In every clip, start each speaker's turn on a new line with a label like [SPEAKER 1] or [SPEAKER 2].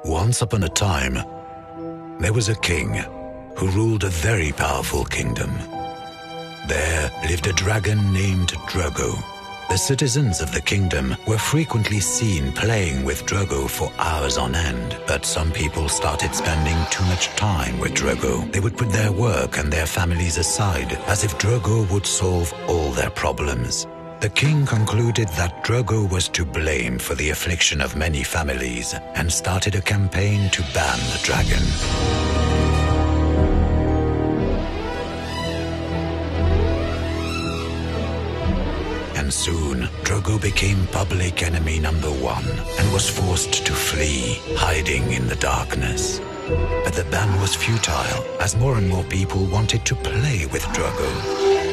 [SPEAKER 1] Once upon a time, there was a king who ruled a very powerful kingdom. There lived a dragon named Drugo. The citizens of the kingdom were frequently seen playing with Drugo for hours on end, but some people started spending too much time with Drugo. They would put their work and their families aside, as if Drugo would solve all their problems. The king concluded that Drugo was to blame for the affliction of many families and started a campaign to ban the dragon. And soon, Drugo became public enemy number one and was forced to flee, hiding in the darkness. But the ban was futile, as more and more people wanted to play with Drugo.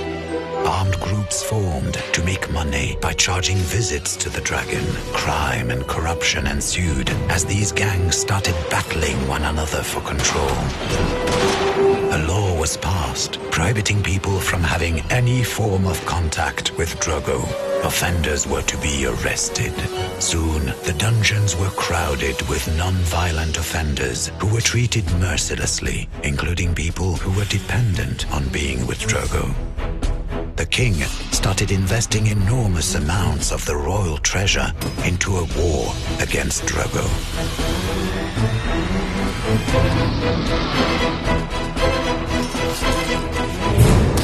[SPEAKER 1] Armed groups formed to make money by charging visits to the dragon. Crime and corruption ensued as these gangs started battling one another for control. A law was passed prohibiting people from having any form of contact with Drugo. Offenders were to be arrested. Soon, the dungeons were crowded with non-violent offenders who were treated mercilessly, including people who were dependent on being with Drugo. The king started investing enormous amounts of the royal treasure into a war against Drugo.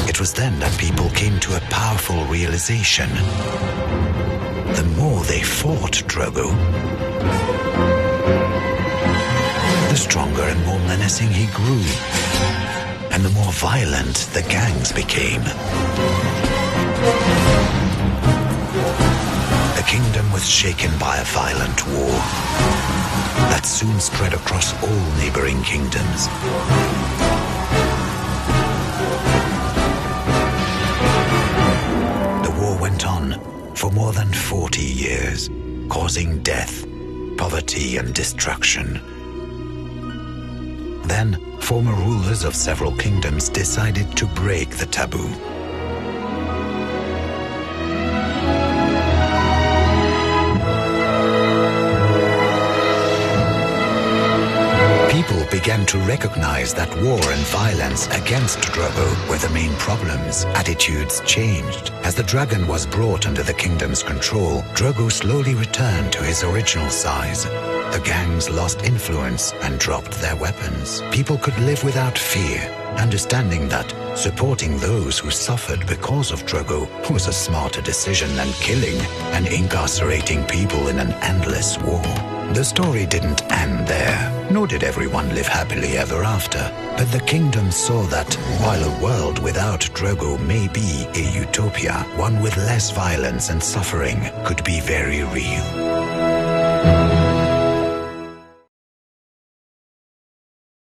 [SPEAKER 1] It was then that people came to a powerful realization. The more they fought Drugo, the stronger and more menacing he grew, and the more violent the gangs became. The kingdom was shaken by a violent war that soon spread across all neighboring kingdoms. The war went on for more than 40 years, causing death, poverty, and destruction. Then, former rulers of several kingdoms decided to break the taboo. People began to recognize that war and violence against Drugo were the main problems. Attitudes changed. As the dragon was brought under the kingdom's control, Drugo slowly returned to his original size. The gangs lost influence and dropped their weapons. People could live without fear, understanding that supporting those who suffered because of Drugo was a smarter decision than killing and incarcerating people in an endless war. The story didn't end there, nor did everyone live happily ever after. But the kingdom saw that while a world without Drugo may be a utopia, one with less violence and suffering could be very real.